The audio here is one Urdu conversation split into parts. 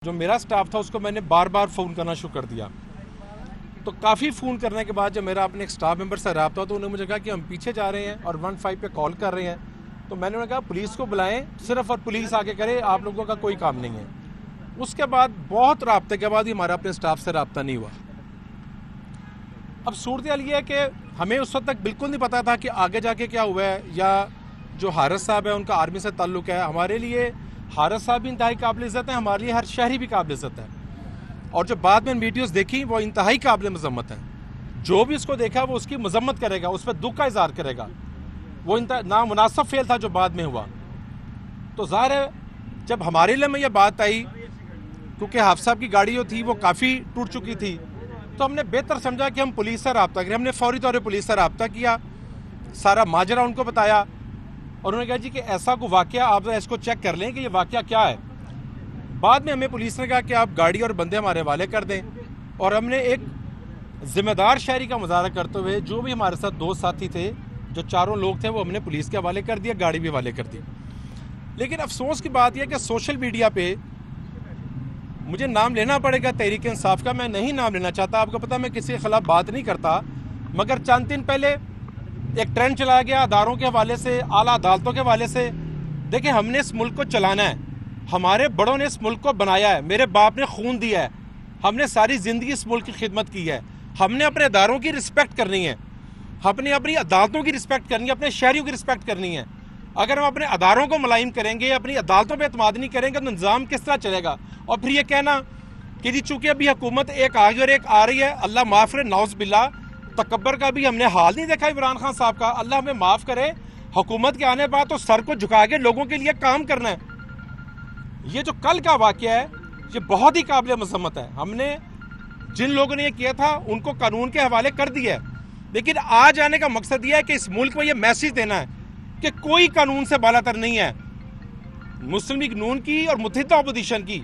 جو میرا سٹاف تھا اس کو میں نے بار بار فون کرنا شروع کر دیا. تو کافی فون کرنے کے بعد جب میرا اپنے ایک سٹاف ممبر سے رابطہ تو انہوں نے مجھے کہا کہ ہم پیچھے جا رہے ہیں اور 15 پہ کال کر رہے ہیں. تو میں نے انہیں کہا پولیس کو بلائیں صرف، اور پولیس آگے کرے، آپ لوگوں کا کوئی کام نہیں ہے. اس کے بعد بہت رابطے کے بعد ہی ہمارا اپنے سٹاف سے رابطہ نہیں ہوا. اب صورتحال یہ ہے کہ ہمیں اس وقت تک بالکل نہیں پتا تھا کہ آگے جا کے کیا ہوا ہے، یا جو حارث صاحب ہے ان کا آرمی سے تعلق ہے. ہمارے لیے حارث صاحب بھی انتہائی قابل عزت ہیں، ہمارے لیے ہر شہری بھی قابل عزت ہے. اور جو بعد میں ویڈیوز دیکھی وہ انتہائی قابل مذمت ہیں. جو بھی اس کو دیکھا وہ اس کی مذمت کرے گا، اس پہ دکھ کا اظہار کرے گا. وہ نامناسب فعل تھا جو بعد میں ہوا. تو ظاہر ہے جب ہمارے لیے میں یہ بات آئی، کیونکہ حافظ صاحب کی گاڑی جو تھی وہ کافی ٹوٹ چکی تھی، تو ہم نے بہتر سمجھا کہ ہم پولیس سے رابطہ کریں. ہم نے فوری طور پہ پولیس سے رابطہ کیا، سارا ماجرا ان کو بتایا، اور انہوں نے کہا جی کہ ایسا کوئی واقعہ آپ اس کو چیک کر لیں کہ یہ واقعہ کیا ہے. بعد میں ہمیں پولیس نے کہا کہ آپ گاڑی اور بندے ہمارے حوالے کر دیں، اور ہم نے ایک ذمہ دار شہری کا مظاہرہ کرتے ہوئے جو بھی ہمارے ساتھ دو ساتھی تھے، جو چاروں لوگ تھے، وہ ہم نے پولیس کے حوالے کر دیا، گاڑی بھی حوالے کر دی. لیکن افسوس کی بات یہ کہ سوشل میڈیا پہ مجھے نام لینا پڑے گا تحریک انصاف کا، میں نہیں نام لینا چاہتا، آپ کو پتہ میں کسی کے خلاف بات نہیں کرتا، مگر چند دن پہلے ایک ٹرینڈ چلایا گیا اداروں کے حوالے سے، اعلیٰ عدالتوں کے حوالے سے. دیکھیں ہم نے اس ملک کو چلانا ہے، ہمارے بڑوں نے اس ملک کو بنایا ہے، میرے باپ نے خون دیا ہے، ہم نے ساری زندگی اس ملک کی خدمت کی ہے. ہم نے اپنے اداروں کی رسپیکٹ کرنی ہے، ہم نے اپنی عدالتوں کی رسپیکٹ کرنی ہے، اپنے شہریوں کی رسپیکٹ کرنی ہے. اگر ہم اپنے اداروں کو ملائم کریں گے، اپنی عدالتوں پہ اعتماد نہیں کریں گے تو نظام کس طرح چلے گا؟ اور پھر یہ کہنا کہ جی چونکہ ابھی حکومت ایک آگے اور ایک آ رہی ہے، اللہ معاف کرے، نعوذ باللہ، تکبر کا بھی ہم نے حال نہیں دیکھا عمران خان صاحب کا. اللہ ہمیں معاف کرے، حکومت کے آنے بعد تو سر کو جھکا کے لوگوں کے لیے کام کرنا ہے. یہ جو کل کا واقعہ ہے یہ بہت ہی قابل مذمت ہے. ہم نے جن لوگوں نے یہ کیا تھا ان کو قانون کے حوالے کر دیا ہے، لیکن آج آنے کا مقصد یہ ہے کہ اس ملک میں یہ میسیج دینا ہے کہ کوئی قانون سے بالا تر نہیں ہے. مسلم لیگ نون کی اور متحدہ اپوزیشن کی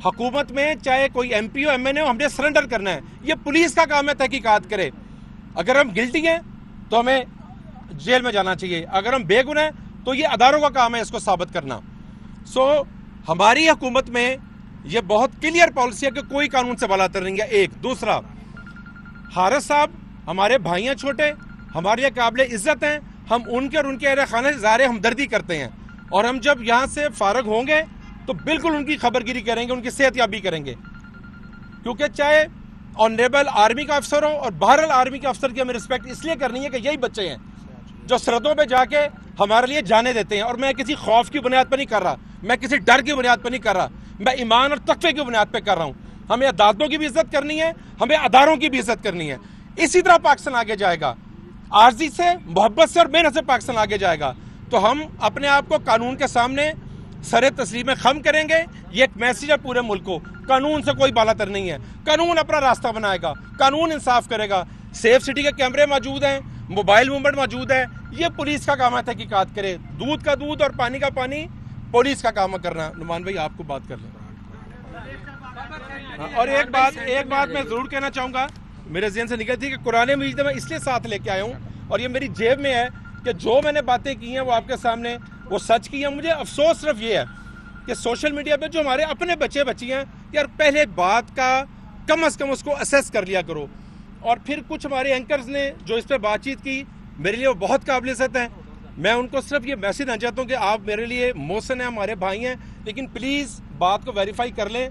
حکومت میں چاہے کوئی ایم پی ہو، ایم این اے ہو، ہم نے سرنڈر کرنا ہے. یہ پولیس کا کام ہے تحقیقات کرے. اگر ہم گلٹی ہیں تو ہمیں جیل میں جانا چاہیے، اگر ہم بے گناہ ہیں تو یہ اداروں کا کام ہے اس کو ثابت کرنا. ہماری حکومت میں یہ بہت کلیئر پالیسی ہے کہ کوئی قانون سے بالا تر نہیں ہے. ایک دوسرا، حارث صاحب ہمارے بھائی ہیں، چھوٹے، ہمارے لیے قابل عزت ہیں. ہم ان کے اور ان کے اہل خانہ سے ظاہر ہمدردی کرتے ہیں، اور ہم جب یہاں سے فارغ ہوں گے تو بالکل ان کی خبرگیری کریں گے، ان کی صحت یابی کریں گے. کیونکہ چاہے آنریبل آرمی کا افسر ہو، اور بہرحال آرمی کے افسر کی ہمیں رسپیکٹ اس لیے کرنی ہے کہ یہی بچے ہیں جو سرحدوں پہ جا کے ہمارے لیے جانے دیتے ہیں. اور میں کسی خوف کی بنیاد پہ نہیں کر رہا، میں کسی ڈر کی بنیاد پہ نہیں کر رہا، میں ایمان اور تقوی کی بنیاد پہ کر رہا ہوں. ہمیں عدالتوں کی بھی عزت کرنی ہے، ہمیں اداروں کی بھی عزت کرنی ہے. اسی طرح پاکستان آگے جائے گا، عارضی سے، محبت سے اور محنت سے پاکستان آگے جائے گا. تو ہم اپنے آپ کو قانون کے سامنے سر تسلیم خم کریں گے. یہ ایک میسیج ہے پورے ملک کو، قانون سے کوئی بالا تر نہیں ہے. قانون اپنا راستہ بنائے گا، قانون انصاف کرے گا. سیف سٹی کے کیمرے موجود ہیں، موبائل موومنٹ موجود ہے. یہ پولیس کا کام ہے تحقیقات کرے. دودھ کا دودھ اور پانی کا پانی پولیس کا کام ہے کرنا. نعمان بھائی آپ کو بات کر لیں. اور ایک بات میں ضرور کہنا چاہوں گا، میرے ذہن سے نکل تھی کہ قرآن مجید میں اس لیے ساتھ لے کے آیا ہوں، اور یہ میری جیب میں ہے کہ جو میں نے باتیں کی ہیں وہ آپ کے سامنے وہ سچ کی ہیں. مجھے افسوس صرف یہ ہے کہ سوشل میڈیا پہ جو ہمارے اپنے بچے بچی ہیں، یار پہلے بات کا کم از کم اس کو اسیس کر لیا کرو. اور پھر کچھ ہمارے اینکرز نے جو اس پہ بات چیت کی، میرے لیے وہ بہت قابل عزت ہیں. میں ان کو صرف یہ میسیج دینا چاہتا ہوں کہ آپ میرے لیے محسن ہیں، ہمارے بھائی ہیں، لیکن پلیز بات کو ویریفائی کر لیں،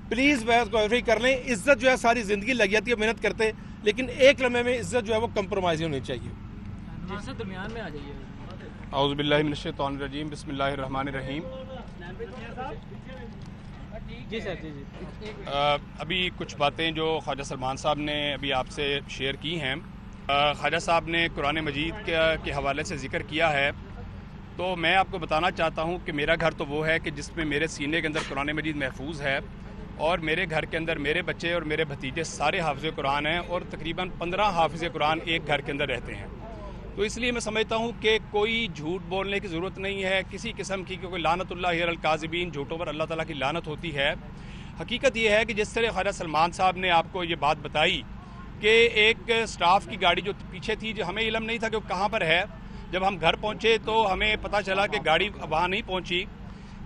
پلیز بات کو ویریفائی کر لیں. عزت جو ہے ساری زندگی لگ جاتی ہے محنت کرتے، لیکن ایک لمحے میں عزت جو ہے وہ کمپرومائز ہونی چاہیے. درمیان میں آ جائیے. اعوذ باللہ من الشیطان الرجیم، بسم اللہ الرحمن الرحیم. جی سر. جی ابھی کچھ باتیں جو خواجہ سلمان صاحب نے ابھی آپ سے شیئر کی ہیں. خواجہ صاحب نے قرآن مجید کے حوالے سے ذکر کیا ہے، تو میں آپ کو بتانا چاہتا ہوں کہ میرا گھر تو وہ ہے کہ جس میں میرے سینے کے اندر قرآن مجید محفوظ ہے، اور میرے گھر کے اندر میرے بچے اور میرے بھتیجے سارے حافظ قرآن ہیں، اور تقریباً 15 حافظ قرآن ایک گھر کے اندر رہتے ہیں. تو اس لیے میں سمجھتا ہوں کہ کوئی جھوٹ بولنے کی ضرورت نہیں ہے کسی قسم کی، کہ کوئی لعنت اللہ علی الکاذبین، جھوٹوں پر اللہ تعالیٰ کی لعنت ہوتی ہے. حقیقت یہ ہے کہ جس طرح خواجہ سلمان صاحب نے آپ کو یہ بات بتائی کہ ایک سٹاف کی گاڑی جو پیچھے تھی، جو ہمیں علم نہیں تھا کہ وہ کہاں پر ہے. جب ہم گھر پہنچے تو ہمیں پتہ چلا کہ گاڑی وہاں نہیں پہنچی.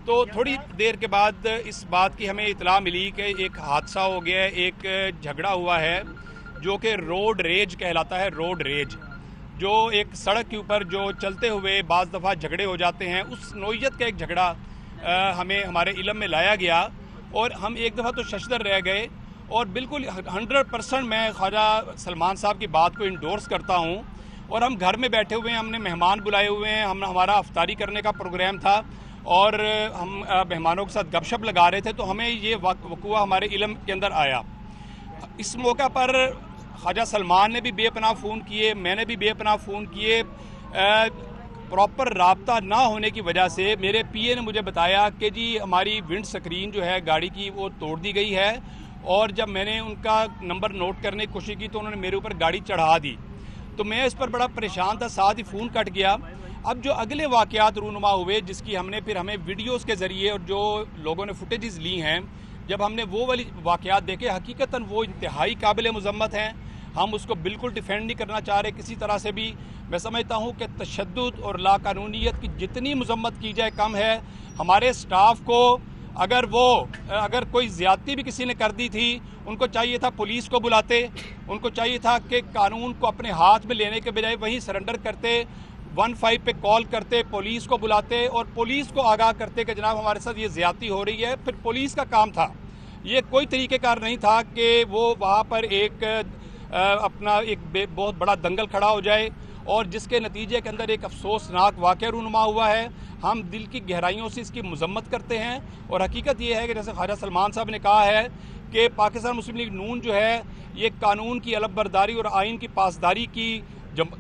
تو تھوڑی دیر کے بعد اس بات کی ہمیں اطلاع ملی کہ ایک حادثہ ہو گیا ہے، ایک جھگڑا ہوا ہے جو کہ روڈ ریج کہلاتا ہے. روڈ ریج جو ایک سڑک کے اوپر جو چلتے ہوئے بعض دفعہ جھگڑے ہو جاتے ہیں، اس نوعیت کا ایک جھگڑا ہمیں ہمارے علم میں لایا گیا اور ہم ایک دفعہ تو ششدر رہ گئے. اور بالکل 100% میں خواجہ سلمان صاحب کی بات کو انڈورس کرتا ہوں. اور ہم گھر میں بیٹھے ہوئے ہیں، ہم نے مہمان بلائے ہوئے ہیں، ہمارا افطاری کرنے کا پروگرام تھا اور ہم مہمانوں کے ساتھ گپ شپ لگا رہے تھے تو ہمیں یہ وقوع ہمارے علم کے اندر آیا. اس موقع پر خواجہ سلمان نے بھی بے پناہ فون کیے، میں نے بھی بے پناہ فون کیے. پراپر رابطہ نہ ہونے کی وجہ سے میرے پی اے نے مجھے بتایا کہ جی ہماری ونڈ سکرین جو ہے گاڑی کی وہ توڑ دی گئی ہے. اور جب میں نے ان کا نمبر نوٹ کرنے کی کوشش کی تو انہوں نے میرے اوپر گاڑی چڑھا دی. تو میں اس پر بڑا پریشان تھا، ساتھ ہی فون کٹ گیا. اب جو اگلے واقعات رونما ہوئے جس کی ہم نے پھر ہمیں ویڈیوز کے ذریعے اور جو لوگوں نے فوٹیجز لی ہیں، جب ہم نے وہ والی واقعات دیکھے، حقیقتاً وہ انتہائی قابل مذمت ہیں. ہم اس کو بالکل ڈیفینڈ نہیں کرنا چاہ رہے کسی طرح سے بھی. میں سمجھتا ہوں کہ تشدد اور لا قانونیت کی جتنی مذمت کی جائے کم ہے. ہمارے سٹاف کو اگر کوئی زیادتی بھی کسی نے کر دی تھی، ان کو چاہیے تھا پولیس کو بلاتے، ان کو چاہیے تھا کہ قانون کو اپنے ہاتھ میں لینے کے بجائے وہیں سرنڈر کرتے، 15 پہ کال کرتے، پولیس کو بلاتے اور پولیس کو آگاہ کرتے کہ جناب ہمارے ساتھ یہ زیادتی ہو رہی ہے. پھر پولیس کا کام تھا، یہ کوئی طریقہ کار نہیں تھا کہ وہ وہاں پر ایک بہت بڑا دنگل کھڑا ہو جائے اور جس کے نتیجے کے اندر ایک افسوسناک واقعہ رونما ہوا ہے. ہم دل کی گہرائیوں سے اس کی مذمت کرتے ہیں اور حقیقت یہ ہے کہ جیسے خواجہ سلمان صاحب نے کہا ہے کہ پاکستان مسلم لیگ نون جو ہے یہ قانون کی علم برداری اور آئین کی پاسداری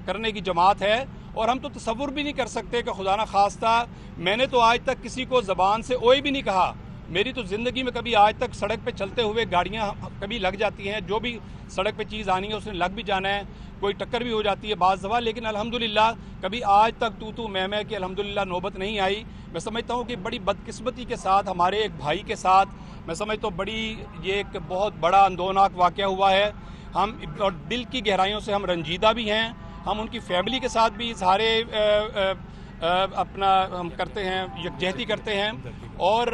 کرنے کی جماعت ہے. اور ہم تو تصور بھی نہیں کر سکتے کہ خدا نخواستہ میں نے تو آج تک کسی کو زبان سے اوئے بھی نہیں کہا. میری تو زندگی میں کبھی آج تک سڑک پہ چلتے ہوئے گاڑیاں کبھی لگ جاتی ہیں، جو بھی سڑک پہ چیز آنی ہے اس نے لگ بھی جانا ہے، کوئی ٹکر بھی ہو جاتی ہے بعض دفعہ، لیکن الحمدللہ کبھی آج تک تو میں کی الحمدللہ نوبت نہیں آئی. میں سمجھتا ہوں کہ بڑی بدقسمتی کے ساتھ ہمارے ایک بھائی کے ساتھ میں سمجھتا ہوں یہ ایک بہت بڑا اندوناک واقعہ ہوا ہے. ہم اور دل کی گہرائیوں سے ہم رنجیدہ بھی ہیں. ہم ان کی فیملی کے ساتھ بھی اظہارے ہم کرتے ہیں، یکجہتی کرتے ہیں اور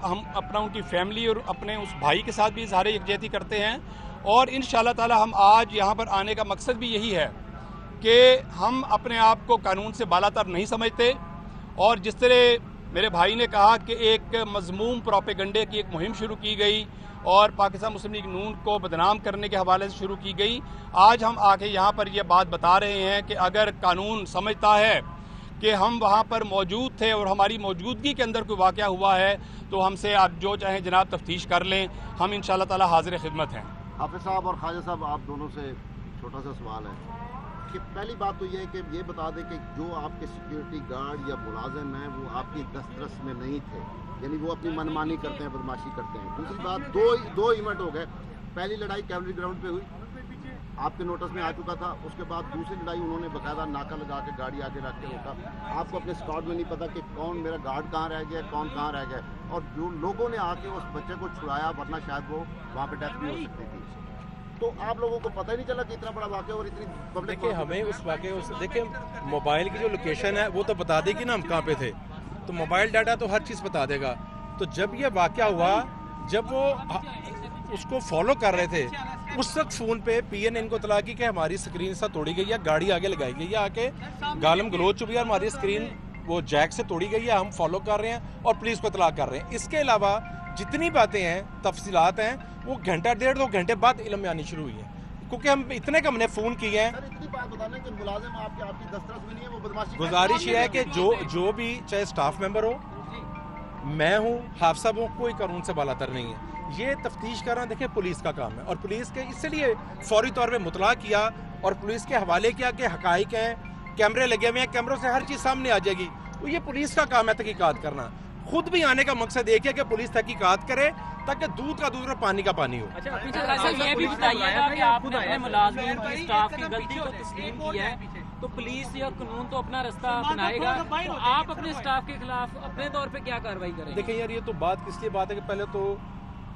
ہم ان کی فیملی اور اپنے اس بھائی کے ساتھ بھی اظہار یکجہتی کرتے ہیں. اور انشاءاللہ تعالی ہم آج یہاں پر آنے کا مقصد بھی یہی ہے کہ ہم اپنے آپ کو قانون سے بالاتر نہیں سمجھتے. اور جس طرح میرے بھائی نے کہا کہ ایک مذموم پروپیگنڈے کی ایک مہم شروع کی گئی اور پاکستان مسلم لیگ نون کو بدنام کرنے کے حوالے سے شروع کی گئی، آج ہم آ کے یہاں پر یہ بات بتا رہے ہیں کہ اگر قانون سمجھتا ہے کہ ہم وہاں پر موجود تھے اور ہماری موجودگی کے اندر کوئی واقعہ ہوا ہے تو ہم سے آپ جو چاہیں جناب تفتیش کر لیں. ہم انشاءاللہ تعالی حاضر خدمت ہیں. حافظ صاحب اور خواجہ صاحب، آپ دونوں سے چھوٹا سا سوال ہے کہ پہلی بات تو یہ ہے کہ یہ بتا دیں کہ جو آپ کے سیکیورٹی گارڈ یا ملازم ہیں وہ آپ کی دسترس میں نہیں تھے، یعنی وہ اپنی منمانی کرتے ہیں، بدماشی کرتے ہیں. دوسری بات، دو ایونٹ ہو گئے. پہلی لڑائی کیولری گراؤنڈ پہ ہوئی، آپ کے نوٹس میں آ چکا تھا. اس کے بعد دوسری لڑائی انہوں نے باقاعدہ ناکہ لگا کے گاڑی آگے رکھ کے روکا. آپ کو اپنے اسکواڈ میں نہیں پتا کہ کون میرا گارڈ کہاں رہ گیا، کون کہاں رہ گیا، اور جو لوگوں نے آ کے اس بچے کو چھڑایا ورنہ شاید وہ وہاں پہ ڈیتھ بھی ہو سکتی تھی. تو آپ لوگوں کو پتہ ہی نہیں چلا کہ اتنا بڑا واقعہ اور اتنی پبلک. دیکھیں ہمیں اس واقعے دیکھیں موبائل کی جو لوکیشن ہے وہ تو بتا دے گی نا ہم کہاں پہ تھے، تو موبائل ڈاٹا تو ہر چیز بتا دے گا. تو جب یہ واقعہ ہوا، جب وہ اس کو فالو کر رہے تھے اس وقت فون پہ پی اے نے ان کو اطلاع کی کہ ہماری اسکرین سے توڑی گئی ہے، گاڑی آگے لگائی گئی ہے، آ کے گالم گلوچ ہوئی ہے، ہماری اسکرین وہ جیک سے توڑی گئی ہے، ہم فالو کر رہے ہیں اور پولیس کو اطلاع کر رہے ہیں. اس کے علاوہ جتنی باتیں ہیں، تفصیلات ہیں، وہ گھنٹہ ڈیڑھ 2 گھنٹے بعد علم میں آنی شروع ہوئی ہے کیونکہ ہم اتنے کم نے فون کیے ہیں. اتنی بات بتانا کہ ملازم آپ کی دسترس میں نہیں ہے، وہ بدماشی. گزارش یہ ہے کہ جو بھی چاہے اسٹاف ممبر ہو، میں ہوں، حافظ صاحب ہوں، کوئی قانون سے بالاتر نہیں ہے. یہ تفتیش کرنا دیکھیں پولیس کا کام ہے اور پولیس کے اس لیے فوری طور پہ مطلع کیا اور پولیس کے حوالے کیا کہ حقائق ہیں، کیمرے لگے ہوئے ہیں، کیمروں سے ہر چیز سامنے آ جائے گی. تو یہ پولیس کا کام ہے تحقیقات کرنا. خود بھی آنے کا مقصد ایک ہے کہ پولیس تحقیقات کرے تاکہ دودھ کا دودھ اور پانی کا پانی ہو. اچھا یہ بھی بتائیے گا کہ آپ نے اپنے ملازمین کی اسٹاف کی غلطی کو تسلیم کیا ہے تو پولیس یا قانون تو اپنا رستہ اپنائے گا، تو آپ اپنے اسٹاف کے خلاف اپنے طور پہ کیا کارروائی کریں؟ دیکھیں یار یہ تو بات کس لیے بات ہے کہ پہلے تو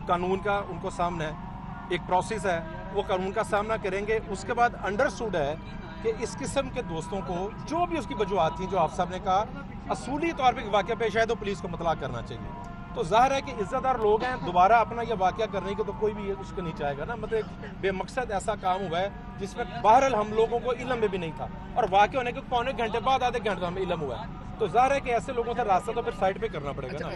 قانون کا ان کو سامنا ہے، ایک پروسیس ہے، وہ قانون کا سامنا کریں گے. اس کے بعد انڈرسٹوڈ ہے کہ اس قسم کے دوستوں کو جو بھی اس کی وجوہات تھیں جو آپ صاحب نے کہا اصولی طور پہ واقعہ پیش آئے تو پولیس کو مطلع کرنا چاہیے. تو ظاہر ہے کہ عزت دار لوگ ہیں, دوبارہ اپنا یہ واقعہ کرنے کے تو کوئی بھی اس کو نہیں چاہے گا نا. مطلب ایک بے مقصد ایسا کام ہوا ہے جس میں بہرحال ہم لوگوں کو علم میں بھی نہیں تھا, اور واقعہ ہونے کے پونے گھنٹے بعد آدھے گھنٹے ہمیں علم ہوا ہے. تو ظاہر ہے کہ ایسے لوگوں سے راستہ تو پھر سائڈ پہ کرنا پڑے گا نا.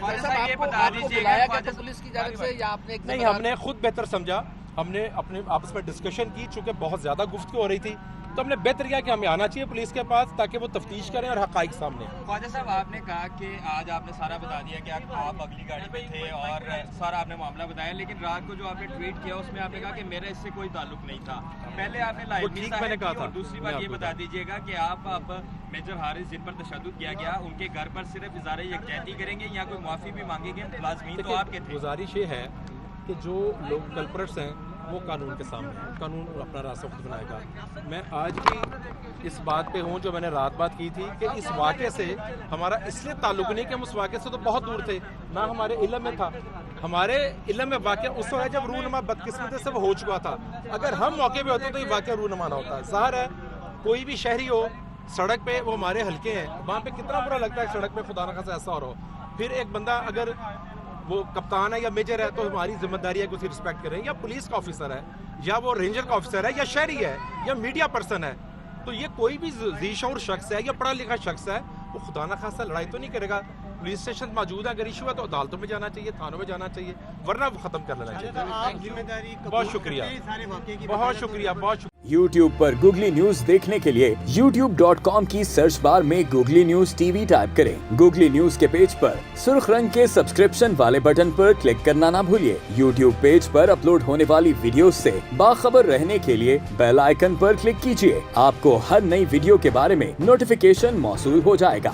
نہیں, ہم نے خود بہتر سمجھا, ہم نے اپنے آپس میں ڈسکشن کی, چونکہ بہت زیادہ گفتگو ہو رہی تھی تو ہم نے بہتر کیا کہ ہمیں آنا چاہیے پولیس کے پاس تاکہ وہ تفتیش کریں اور حقائق سامنے. خواجہ صاحب, آپ نے کہا کہ آج آپ نے سارا بتا دیا کہ آپ اگلی گاڑی پہ تھے اور سارا آپ نے معاملہ بتایا, لیکن رات کو جو آپ نے ٹویٹ کیا اس میں آپ نے کہا کہ میرا اس سے کوئی تعلق نہیں تھا. پہلے آپ نے لائیو میں کہا تھا, اور دوسری بات یہ بتا دیجیے گا کہ آپ اب میجر حارث جن پر تشدد کیا گیا ان کے گھر پر صرف اظہار یکجہتی کریں گے یا کوئی معافی بھی مانگیں گے؟ ملازمین تو آپ کے تھے. گزارش یہ ہے کہ جو لوگ کلپریٹس ہیں وہ قانون کے سامنے ہیں, قانون اپنا راستہ خود بنائے گا. میں آج بھی اس بات پہ ہوں جو میں نے رات بات کی تھی کہ اس واقعے سے ہمارا اس لیے تعلق نہیں کہ ہم اس واقعے سے تو بہت دور تھے, نہ ہمارے علم میں تھا. ہمارے علم میں واقعہ اس وقت جب رونما بدقسمتی سے وہ ہو چکا تھا. اگر ہم موقع پہ ہوتے تو یہ واقعہ رونما نہ ہوتا. ظاہر ہے کوئی بھی شہری ہو سڑک پہ, وہ ہمارے حلقے ہیں, وہاں پہ کتنا برا لگتا ہے سڑک پہ خدا نخواستہ ایسا ہو رہا ہو. پھر ایک بندہ اگر وہ کپتان ہے یا میجر ہے تو ہماری ذمہ داری ہے کہ اسے رسپیکٹ کریں, یا پولیس کا آفیسر ہے یا وہ رینجر کا آفیسر ہے یا شہری ہے یا میڈیا پرسن ہے. تو یہ کوئی بھی ذی شعور شخص ہے یا پڑھا لکھا شخص ہے, وہ خدا نہ خاصہ لڑائی تو نہیں کرے گا. پولیس اسٹیشن موجود ہے, اگر ایشو ہے تو عدالتوں میں جانا چاہیے, تھانوں میں جانا چاہیے, ورنہ وہ ختم کر لینا چاہیے. بہت شکریہ, بہت شکریہ, بہت شکریہ. YouTube پر گوگلی نیوز دیکھنے کے لیے youtube.com کی سرچ بار میں googly news T V type کریں. گوگلی نیوز کے پیج پر سرخ رنگ کے سبسکرپشن والے بٹن پر کلک کرنا نہ بھولیے. YouTube پیج پر اپلوڈ ہونے والی ویڈیوز سے باخبر رہنے کے لیے بیل آئیکن پر کلک کیجیے. آپ کو ہر نئی ویڈیو کے بارے میں نوٹیفیکیشن موصول ہو جائے گا.